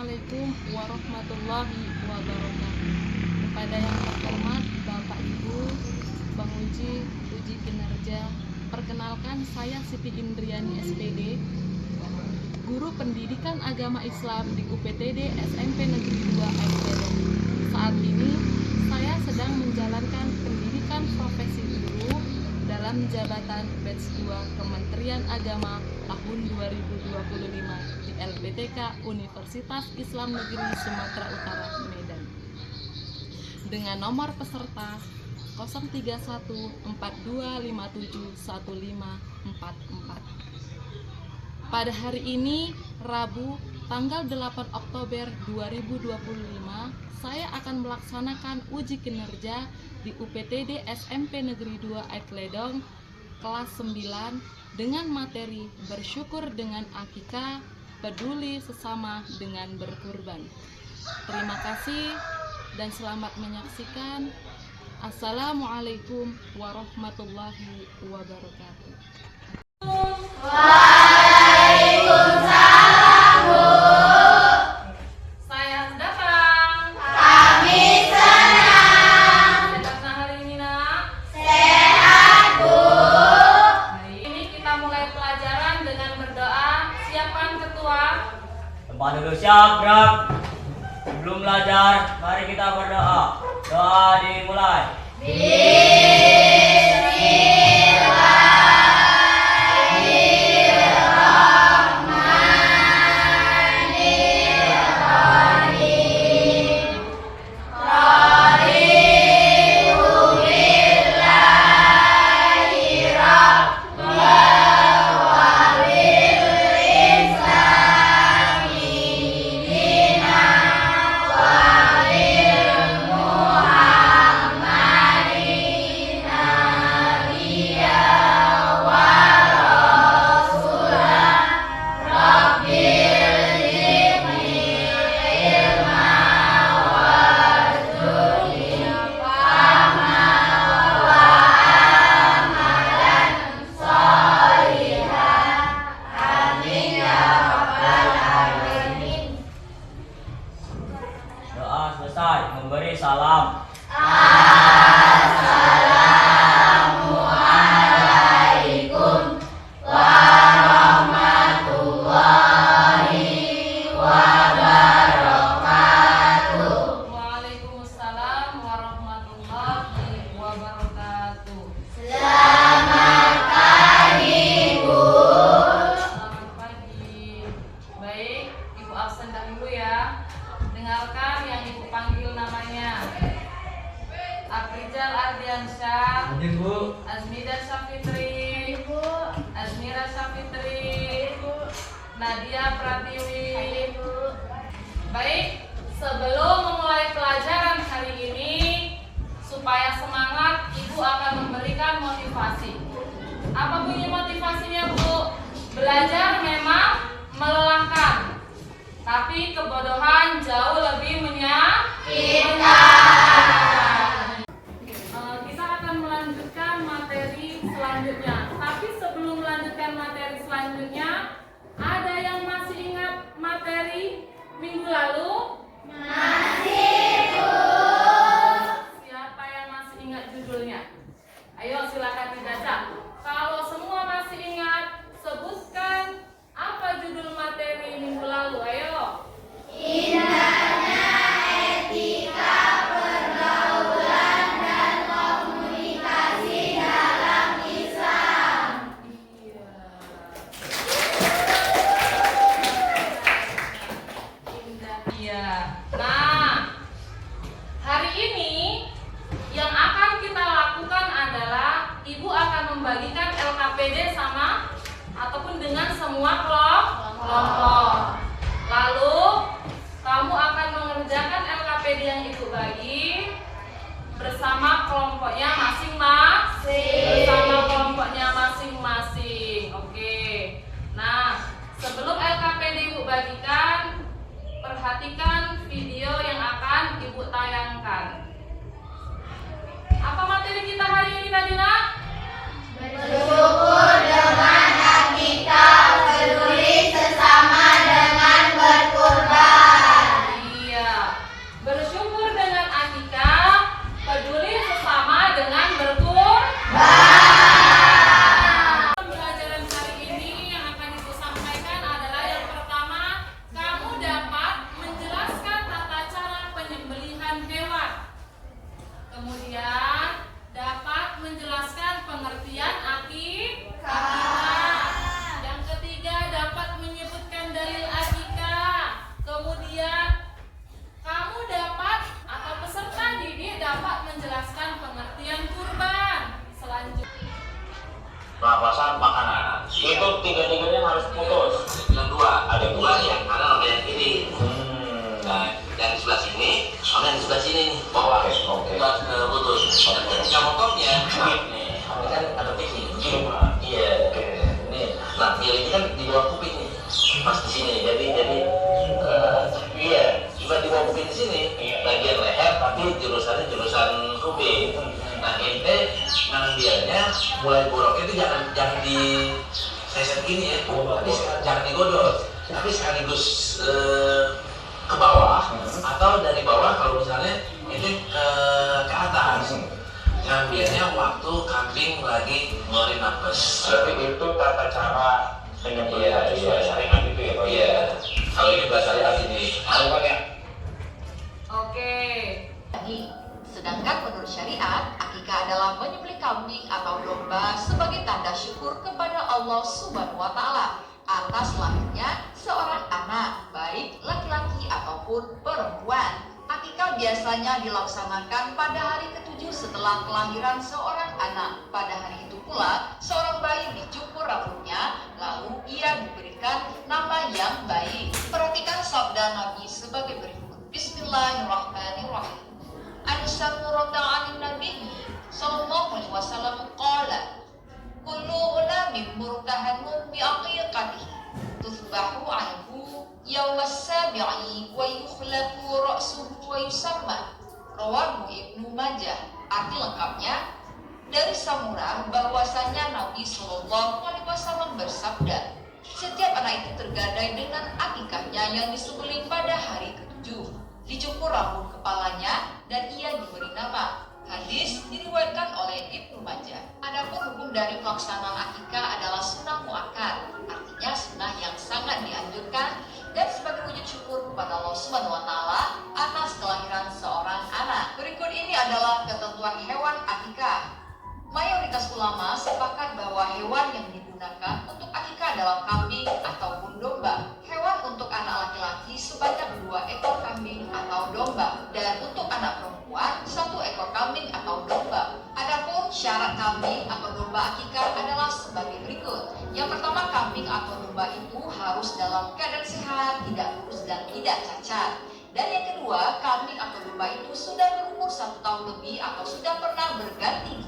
Assalamualaikum warahmatullahi wabarakatuh. Kepada yang terhormat Bapak Ibu, Bang Uji kinerja. Perkenalkan, saya Siti Indriani SPD, Guru Pendidikan Agama Islam di UPTD SMP Negeri 2 Aigledong. Saat ini saya sedang menjalankan pendidikan profesi guru dalam jabatan batch 2 Kementerian Agama tahun 2025 di LPTK Universitas Islam Negeri Sumatera Utara, Medan. Dengan nomor peserta 03142571544. Pada hari ini, Rabu, tanggal 8 Oktober 2025, saya akan melaksanakan uji kinerja di UPTD SMP Negeri 2 Aigledong kelas 9 dengan materi bersyukur dengan akikah, peduli sesama dengan berkurban. Terima kasih dan selamat menyaksikan. Assalamualaikum warahmatullahi wabarakatuh. Waalaikumsalam, Bu. Saya datang. Kami senang. Sehat hari ini, Nak? Sehat, Bu. Baik, ini kita mulai pelajaran dengan berdoa. Siapkan ketua. Tempat duduk siap, gerak. Sebelum belajar, mari kita berdoa. Doa dimulai. Doa selesai, memberi salam. Assalamualaikum warahmatullahi wabarakatuh. Waalaikumsalam warahmatullahi wabarakatuh. Selamat pagi, Bu. Selamat pagi. Baik, Ibu absen dahulu ya. Dengarkan yang Ibu panggil namanya. Afrizal Ardiansyah, Hadir, Bu. Azmida Syafitri, Azmira Syafitri, Nadia Pratiwi. Baik, sebelum memulai pelajaran hari ini, supaya semangat, Ibu akan memberikan motivasi. Apa bunyi motivasinya, Bu? Belajar memang melelahkan, tapi kebodohan jauh lebih menyakitkan. Kita akan melanjutkan materi selanjutnya. Tapi sebelum melanjutkan materi selanjutnya, ada yang masih ingat materi minggu lalu? Masih, Bu. Siapa yang masih ingat judulnya? Ayo silakan dibaca. Kalau semua masih ingat, sebutkan apa judul materi minggu lalu. Ayo. Indahnya etika pergaulan dan komunikasi dalam Islam. Iya. Indah. Iya. Nah, hari ini yang akan kita lakukan adalah Ibu akan membagikan LKPD sama ataupun dengan semua kelompok. Lalu kamu akan mengerjakan LKPD yang Ibu bagi bersama kelompoknya masing-masing. Oke. Nah, sebelum LKPD Ibu bagikan, perhatikan video yang akan Ibu tayangkan. Apa materi kita hari ini tadi, Nak? Bersyukur dengan akikah, peduli sesama dengan berkurban. kuping di sini, bagian leher, tapi jurusannya jurusan kuping. Nah ente ngambilnya mulai borok itu jangan di seset gini ya, tapi jangan digodol, tapi sekaligus ke bawah atau dari bawah kalau misalnya ini ke atas. Ngambilnya waktu kambing lagi ngeluarin napas. Berarti itu tata cara penyembelihan sesuai syariat itu ya Pak? Iya. Kalau ini bahasa syariat ini. Ya. Oke. Sedangkan menurut syariat, akikah adalah menyembelih kambing atau domba sebagai tanda syukur kepada Allah Subhanahu wa Ta'ala atas lahirnya seorang anak, baik laki-laki ataupun perempuan. Akikah biasanya dilaksanakan pada hari ke-7 setelah kelahiran seorang anak. Pada hari itu pula, seorang bayi dicukur rambutnya, lalu ia diberikan nama yang baik. Perhatikan sabda Nabi sebagai berikut. Bismillahirrahmanirrahim. An-Samurata anin Nabi sallallahu alaihi wasallam qala kullu ulamin murtahanun bi aqiqatihi tusbahu anhu yawmas sabi'i wa yukhlaqu ra'suhu wa yusamma. Rawahu Ibnu Majah. Arti lengkapnya dari Samurah bahwasanya Nabi sallallahu alaihi wasallam bersabda, setiap anak itu tergadai dengan akikahnya yang disembelih pada hari ke-7, dicukur rambut kepalanya dan ia diberi nama. Hadis diriwayatkan oleh Ibnu Majah. Adapun hukum dari pelaksanaan akikah adalah sunnah muakkad, artinya sunnah yang sangat dianjurkan dan sebagai wujud syukur kepada Allah Subhanahu wa Ta'ala atas kelahiran seorang anak. Berikut ini adalah ketentuan hewan akikah. Mayoritas ulama sepakat bahwa hewan yang digunakan untuk akikah adalah kambing ataupun domba. Hewan untuk anak laki-laki sebanyak 2 ekor kambing atau domba, dan untuk anak perempuan 1 ekor kambing atau domba. Adapun syarat kambing atau domba akikah adalah sebagai berikut. Yang pertama, kambing atau domba itu harus dalam keadaan sehat, tidak kurus dan tidak cacat. Dan yang kedua, kambing atau domba itu sudah berumur 1 tahun lebih atau sudah pernah berganti.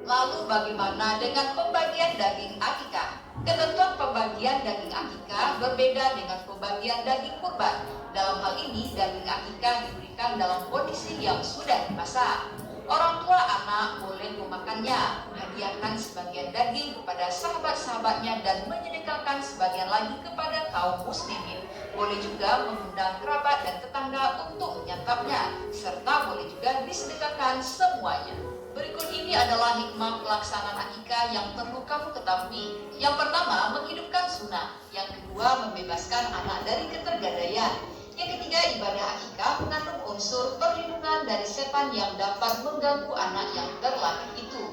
Lalu bagaimana dengan pembagian daging akikah? Ketentuan pembagian daging akikah berbeda dengan pembagian daging kurban. Dalam hal ini, daging akikah diberikan dalam kondisi yang sudah dimasak. Orang tua anak boleh memakannya, menghadiahkan sebagian daging kepada sahabat-sahabatnya dan menyedekahkan sebagian lagi kepada kaum muslimin. Boleh juga mengundang kerabat dan tetangga untuk menyantapnya, serta boleh juga disedekahkan semuanya. Berikut ini adalah hikmah pelaksanaan akikah yang perlu kamu ketahui. Yang pertama, menghidupkan sunnah. Yang kedua, membebaskan anak dari ketergadaian. Yang ketiga, ibadah akikah mengandung unsur perlindungan dari setan yang dapat mengganggu anak yang terlahir itu.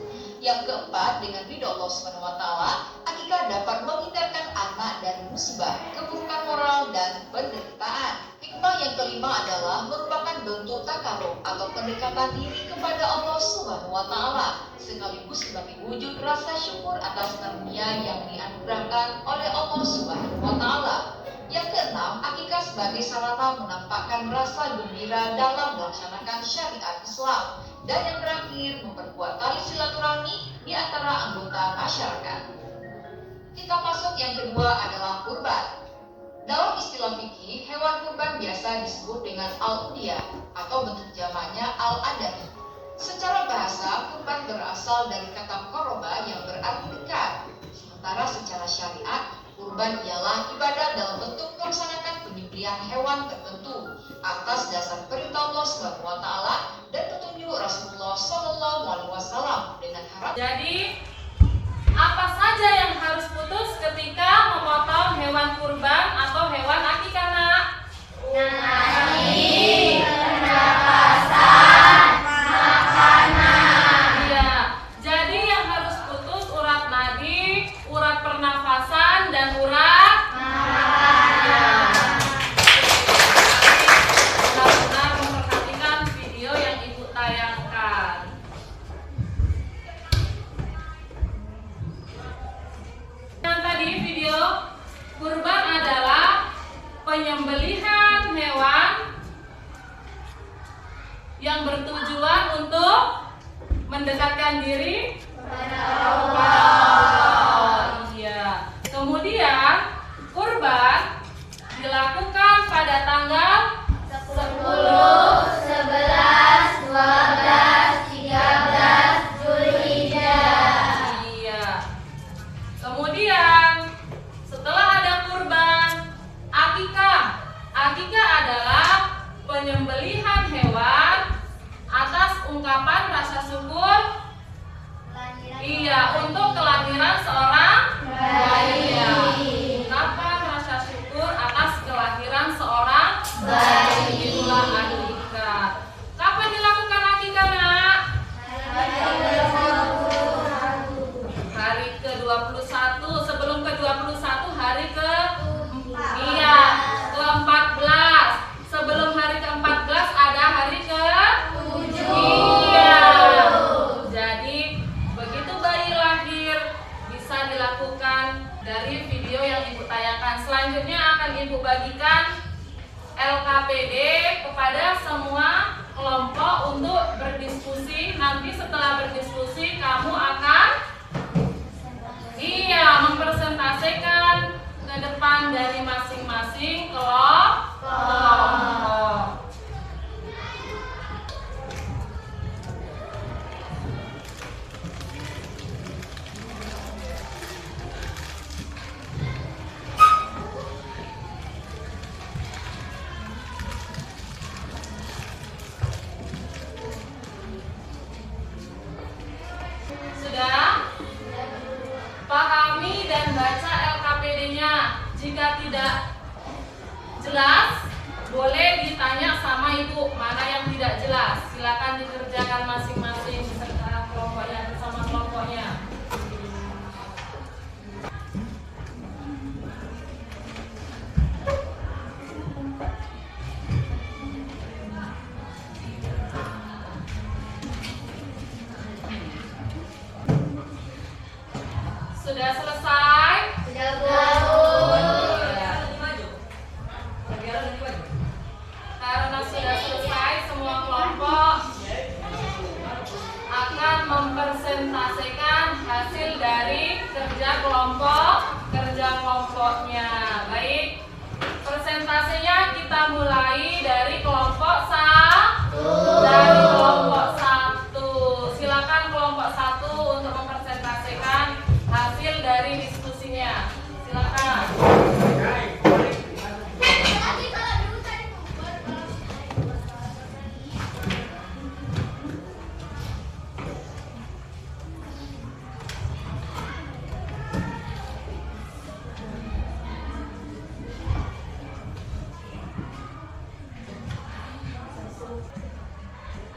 Yang keempat, dengan ridho Allah SWT, akikah dapat menghindarkan anak dari musibah, keburukan moral, dan penderitaan. Hikmah yang kelima adalah merupakan bentuk takarub atau pendekatan diri kepada Allah SWT, sekaligus sebagai wujud rasa syukur atas karunia yang dianugerahkan oleh Allah SWT. Yang keenam, akikah sebagai sarana menampakkan rasa gembira dalam melaksanakan syariat Islam. Dan yang terakhir, memperkuat tali silaturahmi di antara anggota masyarakat. Kita masuk yang kedua adalah kurban. Dalam istilah fikih, hewan kurban biasa disebut dengan al-udhiyah atau bentuk jamaknya al-adahi. Secara bahasa, kurban berasal dari kata qoroba yang berarti dekat. Sementara secara syariat, kurban ialah ibadah dalam bentuk melaksanakan penyembelihan hewan tertentu atas dasar perintah Allah SWT dan petunjuk Rasulullah SAW dengan harap. Jadi, apa saja yang harus putus ketika memotong hewan kurban atau hewan akikah, Nak? Nadi, pernapasan, makanan. Iya. Jadi yang harus putus urat nadi, urat pernafasan, dan urat makanan. Benar-benar memperhatikan video yang Ibu tayangkan. Yang tadi video kurban adalah penyembelihan ungkapan rasa syukur? Iya, untuk kelahiran seorang bayi. Ya. Ungkapan rasa syukur atas kelahiran seorang bayi. Itulah akikah. Kapan dilakukan akikah, Nak? Hari ke-21. Sebelum ke-21 hari ke-14. Sebelum hari ke-14 ada hari ke-7. Iya. Jadi begitu bayi lahir bisa dilakukan dari video yang Ibu tayangkan. Selanjutnya akan Ibu bagikan LKPD kepada semua kelompok untuk berdiskusi. Nanti setelah berdiskusi kamu akan mempresentasikan ke depan dari masing-masing kelompok. Sudah? Pahami dan baca LKPD-nya. Jika tidak jelas, boleh ditanya sama Ibu mana yang tidak jelas. Silakan dikerjakan masing-masing beserta kelompoknya, bersama kelompoknya. Sudah selesai? Sudah, Bu. Karena sudah selesai, semua kelompok akan mempresentasikan hasil dari kerja kelompoknya. Baik, presentasinya kita mulai dari kelompok 1. Silakan kelompok 1 untuk mempresentasikan hasil dari diskusinya. Silakan.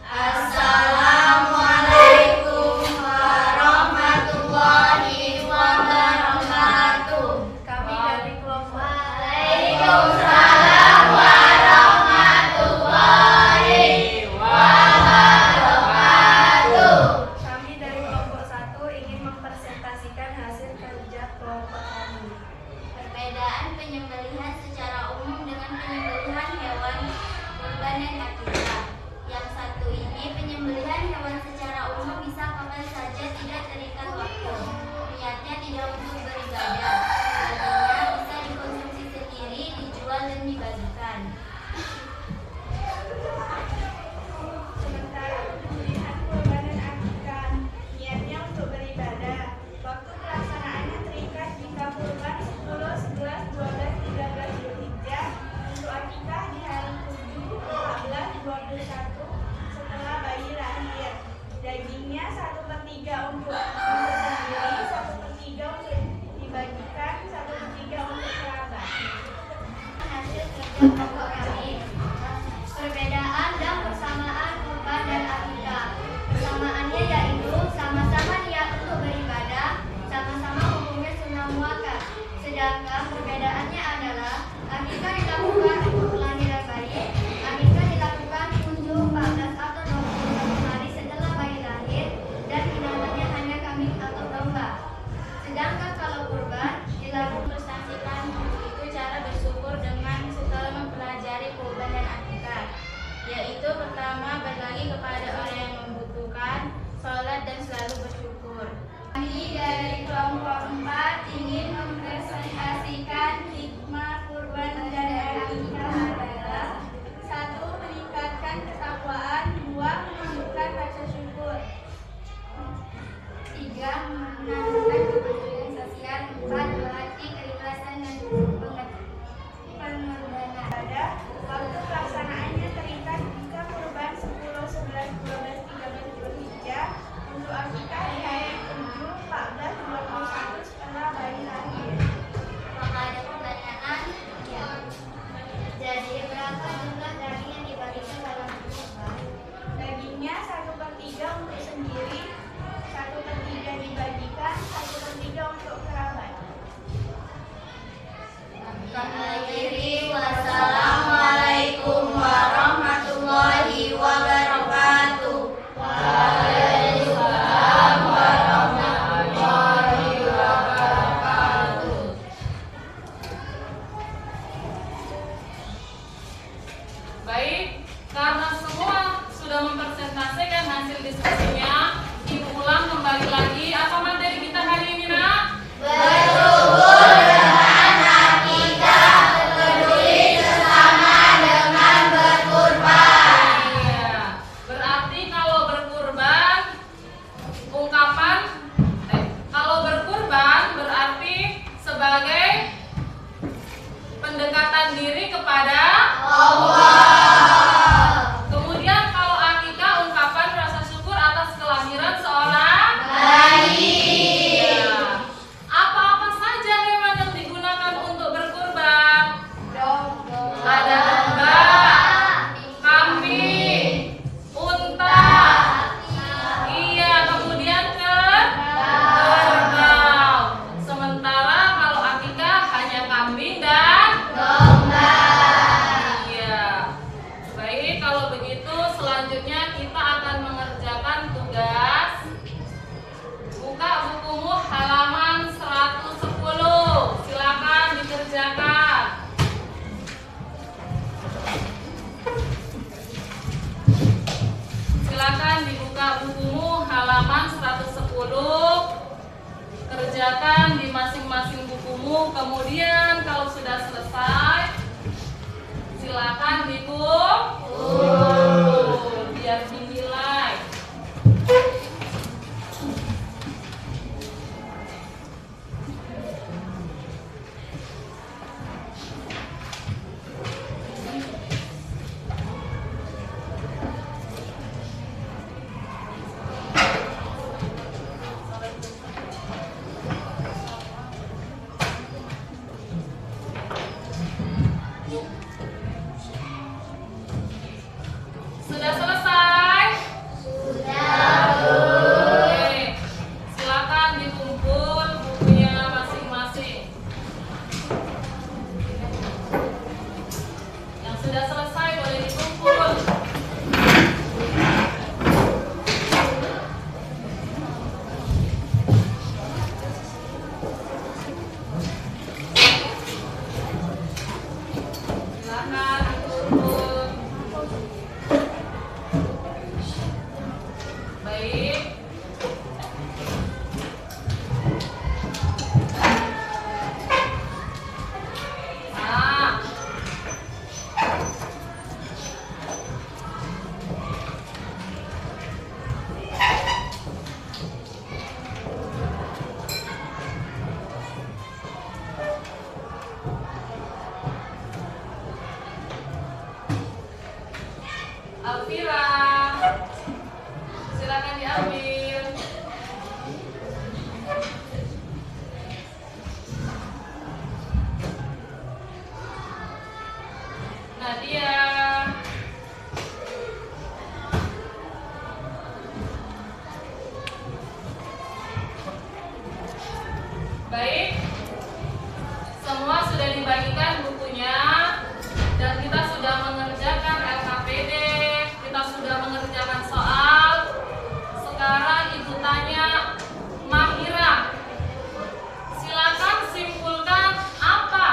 Assalamualaikum warahmatullahi wabarakatuh. Kami dari kelompok. Waalaikumsalam warahmatullahi wabarakatuh. Kami dari kelompok 1 ingin mempresentasikan hasil kerja kelompok kami. Perbedaan penyembelihan secara umum dengan penyembelihan hewan kurban dan akikah. Yang satu ini penyembelihan hewan secara umum bisa kapan saja, tidak terikat waktu. Niatnya tidak untuk beribadah. Dagingnya bisa dikonsumsi sendiri, dijual dan dibagikan. Sementara penyembelihan kurban dan akikah niatnya untuk beribadah. Waktu pelaksanaannya terikat jika kurban 10, 11, 12, 13 Zulhijjah. Untuk akikah di hari 7, 14, 21 setelah bayi lahir. Dagingnya 1/3 untuk sendiri, 1/3 untuk dibagikan, 1/3 untuk kerabat. Hasil kerja kelompok kami. Perbedaan dan persamaan kurban dan akikah. Persamaannya yaitu sama-sama niat untuk beribadah, sama-sama hukumnya sunnah muakkad. Sedangkan perbedaannya adalah akikah dilakukan untuk kelahiran bayi, akikah dilakukan 7, 14 atau 21 hari setelah bayi lahir, dan binatangnya hanya kambing atau domba. Sedangkan kalau kurban dilakukan prestasikan itu cara bersyukur dengan setelah mempelajari kurban dan akikah, yaitu pertama berbagi kepada orang yang membutuhkan, sholat dan selalu bersyukur. Kami dari kelompok 4 ingin mempresentasikan hikmah kurban dan akikah adalah 1. Meningkatkan ketakwaan, 2. Menumbuhkan rasa syukur, 3. Menanamkan kepedulian sosial, 4. Melatih keikhlasan dan pengendalian. Waktu pelaksanaannya terikat jika kurban 10, 11, 12, 13 Baik, karena semua sudah mempresentasikan hasil diskusinya, Ibu ulang kembali lagi apa materi kita hari ini, Nak? Bersyukur dengan akikah, peduli sesama dengan berkurban. Iya, berarti kalau berkurban kalau berkurban berarti sebagai pendekatan diri kepada Allah. Kemudian kalau akikah ungkapan rasa syukur atas kelahiran seorang Bayi. Ya. Apa-apa saja hewan yang digunakan untuk berkurban? Ada domba, kambing, unta. Iya, kemudian kerbau. Sementara kalau akikah hanya kambing dan Domba. iya. Baik, kalau begitu selanjutnya kita akan mengerjakan tugas. Buka bukumu halaman 110. Silakan dikerjakan. Silakan dibuka bukumu halaman 110. Kerjakan di masing-masing bukumu. Kemudian kalau sudah selesai, silakan dikumpul biar dinilai. Sudah selesai? Oke. Silakan dikumpul bukunya masing-masing. Yang sudah selesai boleh dikumpul. Silakan dikumpul. Baik. Nah. Alvira, silakan diambil. Nadia. Baik. Semua sudah dibagikan bukunya dan kita sudah mengerjakan LKPD, kita sudah mengerjakan soal. Sekarang Ibu tanya Mahira, silakan simpulkan apa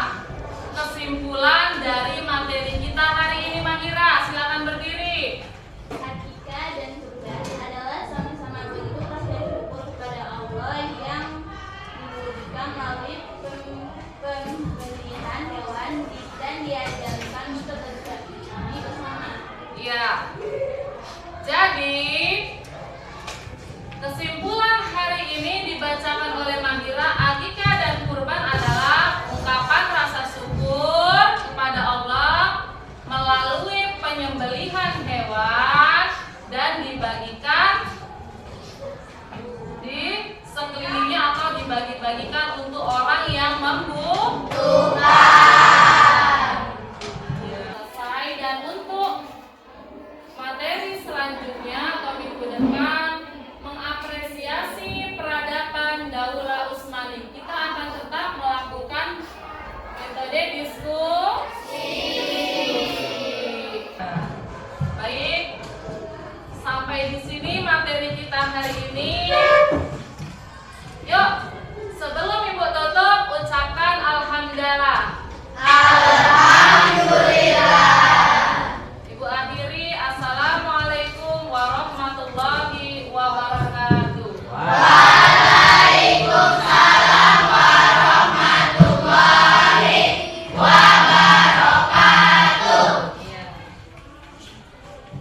kesimpulan dari materi kita hari ini, Mahira. Silakan berdiri. Akikah dan kurban adalah sama-sama bentuk rasa syukur kepada Allah yang diwujudkan melalui pembelian hewan dan diajarkan untuk berbagi bersama. Iya. Jadi kesimpulan hari ini dibacakan oleh Mahira, akikah dan kurban adalah ungkapan rasa syukur kepada Allah melalui penyembelihan hewan dan dibagikan di sekelilingnya atau dibagi-bagikan untuk orang yang membutuhkan.